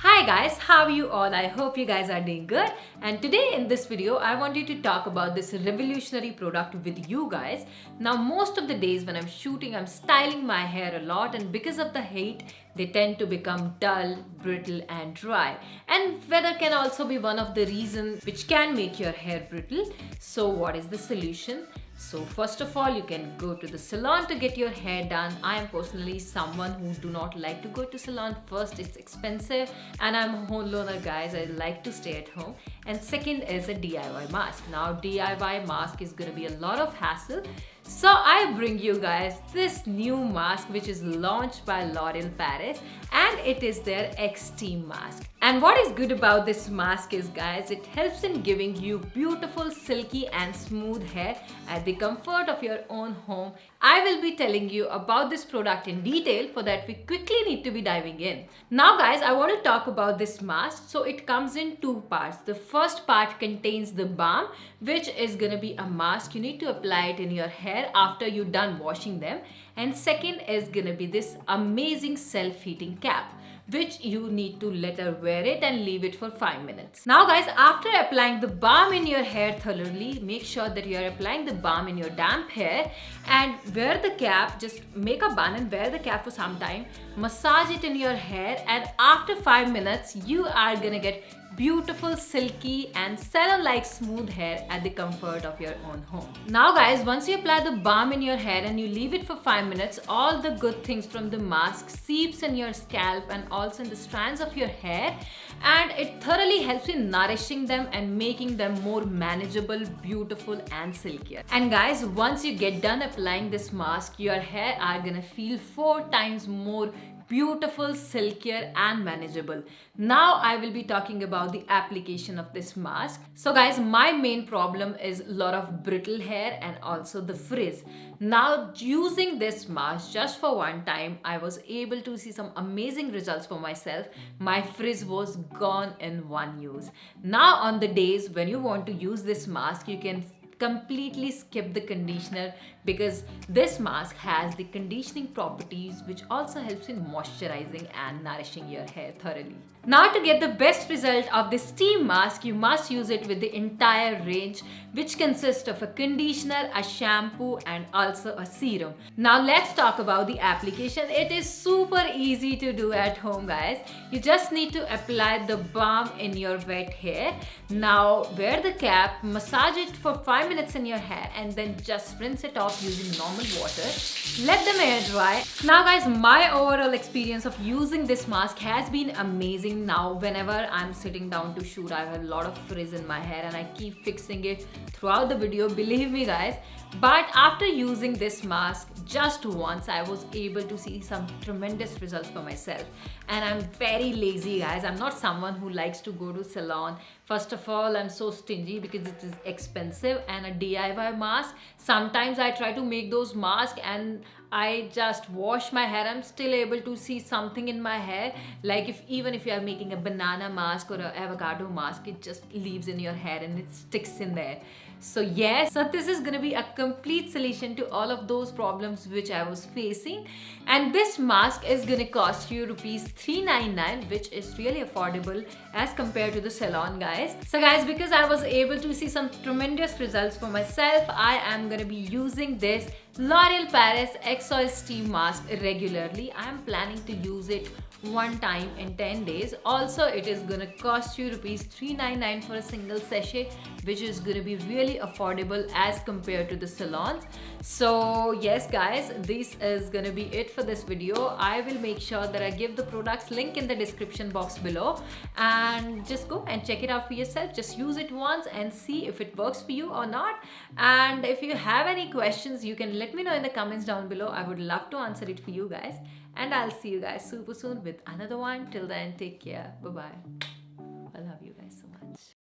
Hi guys, how are you all? I hope you guys are doing good. And today in this video, I wanted to talk about this revolutionary product with you guys. Now, most of the days when I'm shooting, I'm styling my hair a lot, and because of the heat, they tend to become dull, brittle, and dry. And weather can also be one of the reasons which can make your hair brittle. So, what is the solution? So first of all, you can go to the salon to get your hair done. I am personally someone who do not like to go to salon. First, it's expensive and I'm a homeowner guys. I like to stay at home. And second is a DIY mask. Now DIY mask is going to be a lot of hassle. So I bring you guys this new mask which is launched by L'Oreal Paris, and it is their Extreme mask. And what is good about this mask is guys, it helps in giving you beautiful silky and smooth hair at the comfort of your own home. I will be telling you about this product in detail. For that we quickly need to be diving in. Now guys, I want to talk about this mask. So it comes in two parts. The first part contains the balm, which is going to be a mask. You need to apply it in your hair after you're done washing them. And second is going to be this amazing self-heating cap, which you need to let her wear it and leave it for 5 minutes. Now guys, after applying the balm in your hair thoroughly, make sure that you are applying the balm in your damp hair and wear the cap. Just make a bun and wear the cap for some time. Massage it in your hair, and after 5 minutes, you are gonna get beautiful silky and salon-like smooth hair at the comfort of your own home. Now guys, once you apply the balm in your hair and you leave it for 5 minutes, all the good things from the mask seeps in your scalp and also in the strands of your hair, and it thoroughly helps in nourishing them and making them more manageable, beautiful and silkier. And guys, once you get done applying this mask, your hair are gonna feel 4 times more beautiful, silkier and manageable. Now I will be talking about the application of this mask. So guys, my main problem is a lot of brittle hair and also the frizz. Now using this mask just for one time, I was able to see some amazing results for myself. My frizz was gone in one use. Now on the days when you want to use this mask, you can completely skip the conditioner because this mask has the conditioning properties which also helps in moisturizing and nourishing your hair thoroughly. Now to get the best result of this steam mask, you must use it with the entire range, which consists of a conditioner, a shampoo and also a serum. Now let's talk about the application. It is super easy to do at home guys. You just need to apply the balm in your wet hair. Now wear the cap, massage it for 5 minutes in your hair and then just rinse it off using normal water. Let them air dry. Now guys, my overall experience of using this mask has been amazing. Now whenever I'm sitting down to shoot, I have a lot of frizz in my hair and I keep fixing it throughout the video, believe me guys. But after using this mask just once, I was able to see some tremendous results for myself. And I'm very lazy guys. I'm not someone who likes to go to salon. First of all, I'm so stingy because it is expensive, and a DIY mask, sometimes I try to make those masks and I just wash my hair, I'm still able to see something in my hair. Like even if you are making a banana mask or an avocado mask, it just leaves in your hair and it sticks in there. So yes, so this is going to be a complete solution to all of those problems which I was facing. And this mask is going to cost you rupees 399, which is really affordable as compared to the salon guys. So guys, because I was able to see some tremendous results for myself, I am going to be using this L'Oreal Paris X-Oil Steam Mask regularly. I am planning to use it one time in 10 days. Also, it is gonna cost you rupees 399 for a single sachet, which is gonna be really affordable as compared to the salons. So yes guys, this is gonna be it for this video. I will make sure that I give the products link in the description box below, and just go and check it out for yourself. Just use it once and see if it works for you or not. And if you have any questions, you can let me know in the comments down below. I would love to answer it for you guys. And I'll see you guys super soon with another one. Till then, take care. Bye-bye. I love you guys so much.